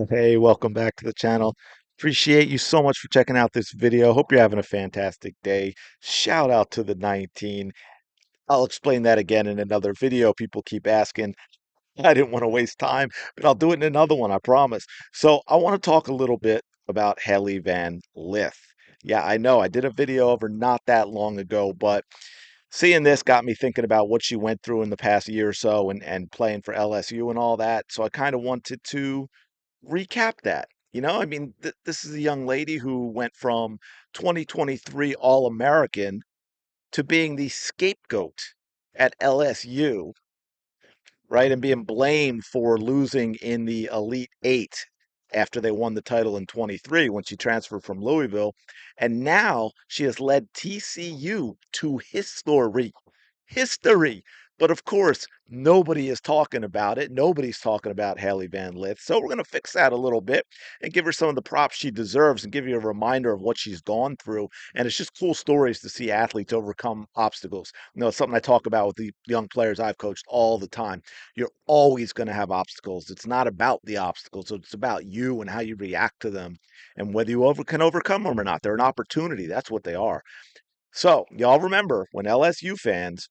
Hey, welcome back to the channel. Appreciate you so much for checking out this video. Hope you're having a fantastic day. Shout out to the 19. I'll explain that again in another video. People keep asking. I didn't want to waste time, but I'll do it in another one, I promise. So I want to talk a little bit about Hailey Van Lith. Yeah, I know I did a video of her not that long ago, but seeing this got me thinking about what she went through in the past year or so and playing for LSU and all that. So I kind of wanted to recap that. I mean, this is a young lady who went from 2023 All-American to being the scapegoat at LSU, right? And being blamed for losing in the Elite Eight after they won the title in 23 when she transferred from Louisville. And now she has led TCU to history. History. But of course, nobody is talking about it. Nobody's talking about Hailey Van Lith. So we're going to fix that a little bit and give her some of the props she deserves and give you a reminder of what she's gone through. And it's just cool stories to see athletes overcome obstacles. It's something I talk about with the young players I've coached all the time. You're always going to have obstacles. It's not about the obstacles. It's about you and how you react to them and whether you can overcome them or not. They're an opportunity. That's what they are. So y'all remember when LSU fans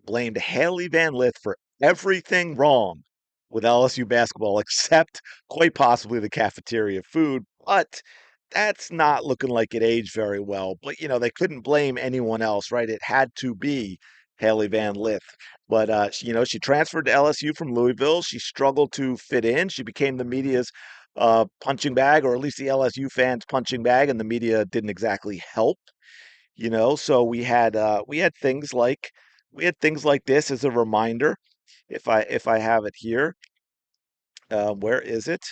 blamed Hailey Van Lith for everything wrong with LSU basketball except quite possibly the cafeteria food. But that's not looking like it aged very well. But, they couldn't blame anyone else, right? It had to be Hailey Van Lith. But, she transferred to LSU from Louisville. She struggled to fit in. She became the media's punching bag, or at least the LSU fans' punching bag, and the media didn't exactly help. So we had things like this as a reminder. If I have it here, where is it?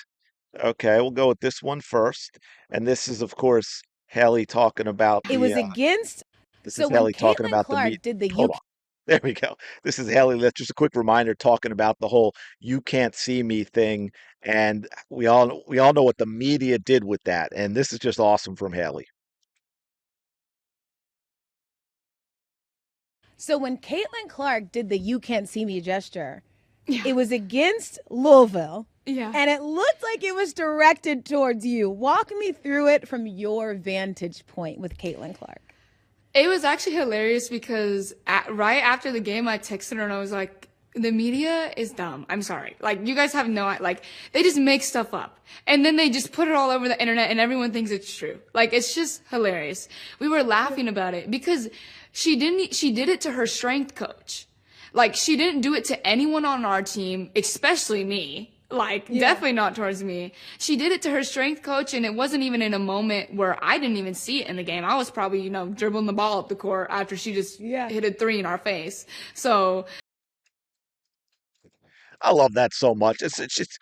Okay, we'll go with this one first. And this is, of course, Haley talking about It the was against. this is So when Haley talking Caitlin about the meat. Clark did the Hold UK, on. There we go. This is Haley. That's just a quick reminder talking about the whole "you can't see me" thing, and we all know what the media did with that, and this is just awesome from Haley. so when Caitlin Clark did the "you can't see me" gesture, Yeah. it was against Louisville, Yeah. and it looked like it was directed towards you. Walk me through it from your vantage point with Caitlin Clark. It was actually hilarious because right after the game, I texted her and I was like, the media is dumb. I'm sorry. Like, you guys have like, they just make stuff up. And then they just put it all over the internet and everyone thinks it's true. Like, it's just hilarious. We were laughing about it because she did it to her strength coach. Like, she didn't do it to anyone on our team, especially me. Like, definitely not towards me. She did it to her strength coach, and it wasn't even in a moment where I didn't even see it in the game. I was probably, dribbling the ball up the court after she just hit a three in our face. So, I love that so much. It's just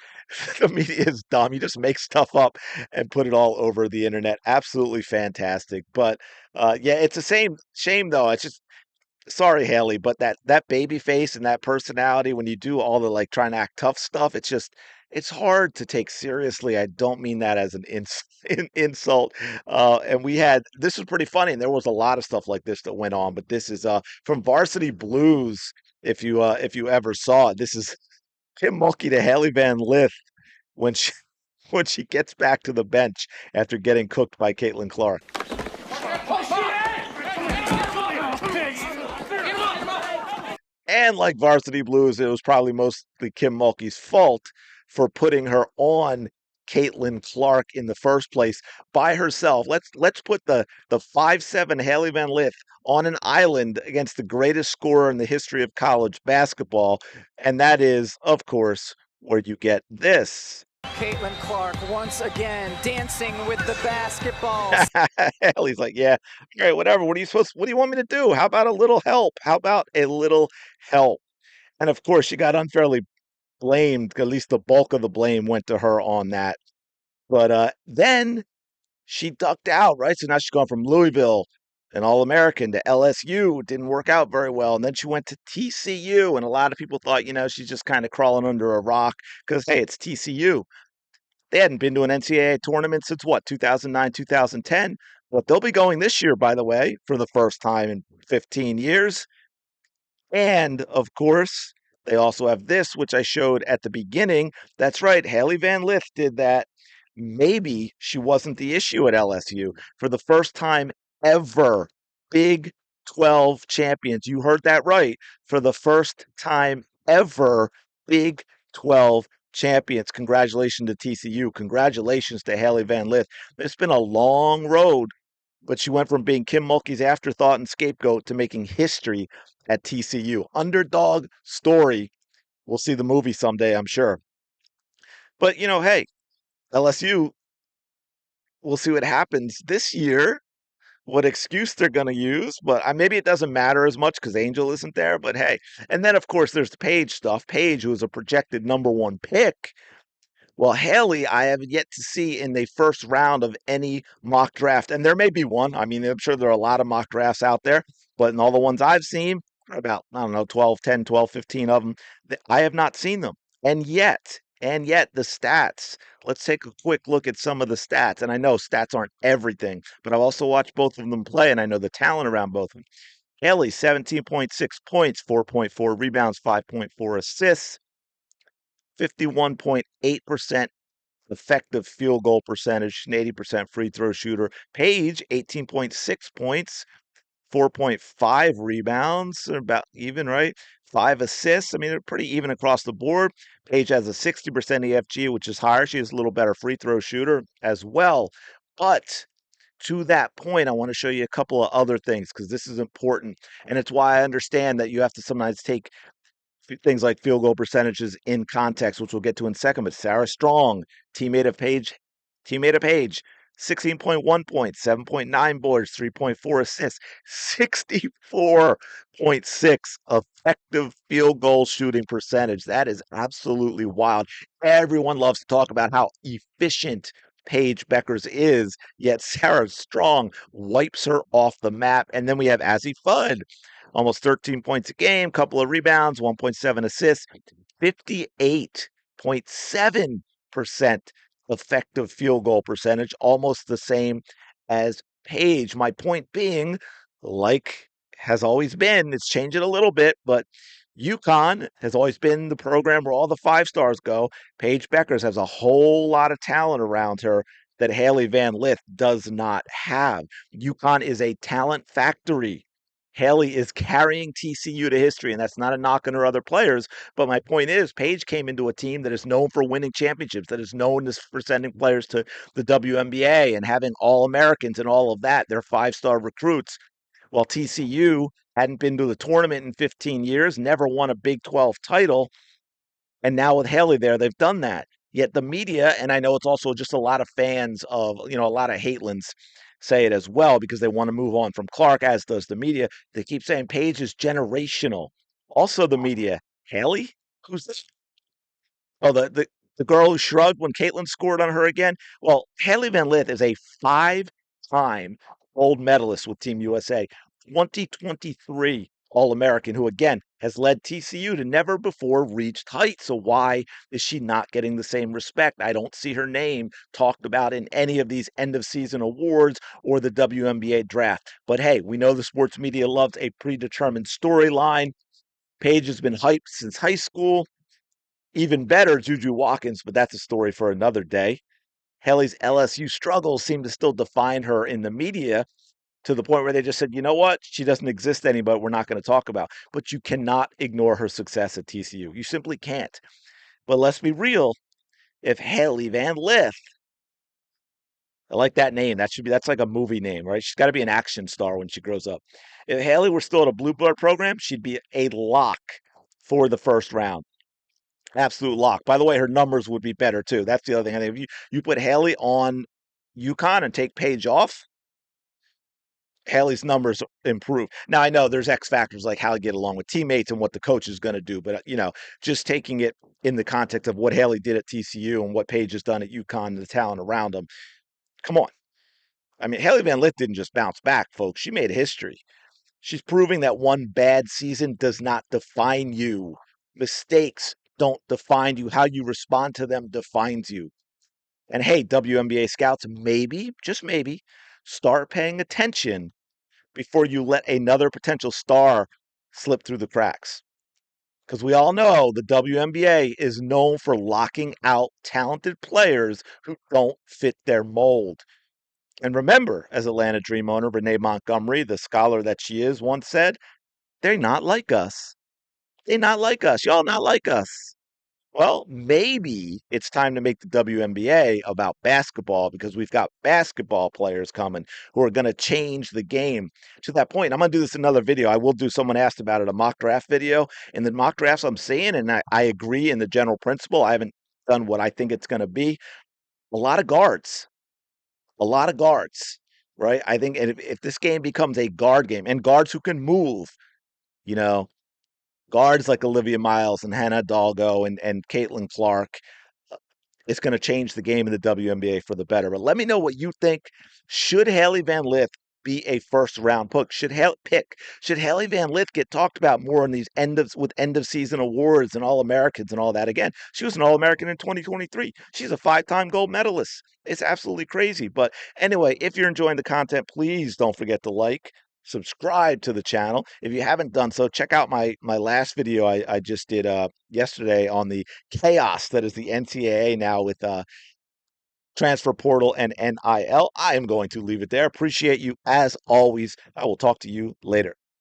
the media is dumb. You just make stuff up and put it all over the internet. Absolutely fantastic. But yeah, it's a shame though. It's just sorry, Haley, but that baby face and that personality when you do all the like trying to act tough stuff, it's hard to take seriously. I don't mean that as an insult. And this was pretty funny, and there was a lot of stuff like this that went on. But this is from Varsity Blues. If you ever saw it, this is Tim Mulkey to Hailey Van Lith when she when she gets back to the bench after getting cooked by Caitlin Clark. And like Varsity Blues, it was probably mostly Kim Mulkey's fault for putting her on Caitlin Clark in the first place by herself. Let's put the 5'7" Hailey Van Lith on an island against the greatest scorer in the history of college basketball, and that is, of course, where you get this. Caitlin Clark once again dancing with the basketballs. He's like, yeah, all right, whatever. What do you want me to do? How about a little help? How about a little help? And of course, she got unfairly blamed. At least the bulk of the blame went to her on that. But then she ducked out, right? So now she's gone from Louisville, an All-American, to LSU. It didn't work out very well. And then she went to TCU. And a lot of people thought, she's just kind of crawling under a rock because, hey, it's TCU. They hadn't been to an NCAA tournament since what, 2009, 2010? But they'll be going this year, by the way, for the first time in 15 years. And of course, They also have this, which I showed at the beginning. That's right, Hailey Van Lith did that. Maybe she wasn't the issue at LSU. For the first time ever, Big 12 champions. You heard that right. For the first time ever, Big 12 champions. Congratulations to TCU. Congratulations to Hailey Van Lith. It's been a long road, but she went from being Kim Mulkey's afterthought and scapegoat to making history at TCU. Underdog story. We'll see the movie someday, I'm sure. But, hey, LSU, we'll see what happens this year, what excuse they're going to use. But maybe it doesn't matter as much because Angel isn't there. But hey, and then, of course, there's the Page stuff. Page, who was a projected #1 pick. Well, Hailey, I have yet to see in the first round of any mock draft, and there may be one. I mean, I'm sure there are a lot of mock drafts out there, but in all the ones I've seen, about, I don't know, 12, 10, 12, 15 of them, I have not seen them. And yet the stats, let's take a quick look at some of the stats. And I know stats aren't everything, but I've also watched both of them play, and I know the talent around both of them. Hailey, 17.6 points, 4.4 rebounds, 5.4 assists, 51.8% effective field goal percentage, an 80% free throw shooter. Page, 18.6 points, 4.5 rebounds, about even, right? 5 assists. I mean, they're pretty even across the board. Page has a 60% EFG, which is higher. She is a little better free throw shooter as well. But to that point, I want to show you a couple of other things because this is important. And it's why I understand that you have to sometimes take things like field goal percentages in context, which we'll get to in a second. But Sarah Strong, teammate of Page, 16.1 points, 7.9 boards, 3.4 assists, 64.6 effective field goal shooting percentage. That is absolutely wild. Everyone loves to talk about how efficient Paige Beckers is, yet Sarah Strong wipes her off the map. And then we have Azzy Fudd, almost 13 points a game, couple of rebounds, 1.7 assists, 58.7% effective field goal percentage, almost the same as Page. My point being, like has always been, it's changing a little bit, but UConn has always been the program where all the 5 stars go. Paige Beckers has a whole lot of talent around her that Hailey Van Lith does not have. UConn is a talent factory. Hailey is carrying TCU to history, and that's not a knock on her other players. But my point is, Paige came into a team that is known for winning championships, that is known for sending players to the WNBA and having All Americans and all of that. They're 5-star recruits. While TCU hadn't been to the tournament in 15 years, never won a Big 12 title. And now with Hailey there, they've done that. Yet the media, and I know it's also just a lot of fans of, a lot of Hatelens say it as well because they want to move on from Clark, as does the media. They keep saying Paige is generational. Also, the media, Hailey? Who's this? Oh, the girl who shrugged when Caitlin scored on her again. Well, Hailey Van Lith is a 5-time gold medalist with Team USA, 2023 All-American, who again has led TCU to never before reached heights. So why is she not getting the same respect? I don't see her name talked about in any of these end of season awards or the WNBA draft. But hey, we know the sports media loves a predetermined storyline. Paige has been hyped since high school. Even better, Juju Watkins, but that's a story for another day. Hailey's LSU struggles seem to still define her in the media to the point where they just said, you know what? She doesn't exist anymore. We're not going to talk about. But you cannot ignore her success at TCU. You simply can't. But let's be real. If Hailey Van Lith, I like that name. That's like a movie name, right? She's got to be an action star when she grows up. If Hailey were still at a blue blood program, she'd be a lock for the first round. Absolute lock. By the way, her numbers would be better too. That's the other thing. I think if you put Hailey on UConn and take Paige off, Haley's numbers improve. Now I know there's X factors like how to get along with teammates and what the coach is going to do, but just taking it in the context of what Hailey did at TCU and what Paige has done at UConn and the talent around them. Come on. I mean, Hailey Van Lith didn't just bounce back, folks. She made history. She's proving that one bad season does not define you. Mistakes don't define you. How you respond to them defines you. And hey, WNBA scouts, maybe, just maybe, start paying attention before you let another potential star slip through the cracks. because we all know the WNBA is known for locking out talented players who don't fit their mold. And remember, as Atlanta Dream owner Renee Montgomery, the scholar that she is, once said, they're not like us. They're not like us. Y'all not like us. Well, maybe it's time to make the WNBA about basketball because we've got basketball players coming who are going to change the game to that point. I'm going to do this in another video. I will do, someone asked about it, a mock draft video. In the mock drafts I'm seeing, and I agree in the general principle. I haven't done what I think it's going to be. A lot of guards, a lot of guards, right? I think if this game becomes a guard game and guards who can move, you know, guards like Olivia Miles and Hannah Dalgo and Caitlin Clark, it's going to change the game in the WNBA for the better. But let me know what you think. Should Hailey Van Lith be a first round pick? Should Hailey Van Lith get talked about more in these end of season awards and All Americans and all that? Again, she was an All American in 2023. She's a 5-time gold medalist. It's absolutely crazy. But anyway, if you're enjoying the content, please don't forget to like, subscribe to the channel. If you haven't done so, check out my last video I just did yesterday on the chaos that is the NCAA now with transfer portal and NIL. I am going to leave it there. Appreciate you as always. I will talk to you later.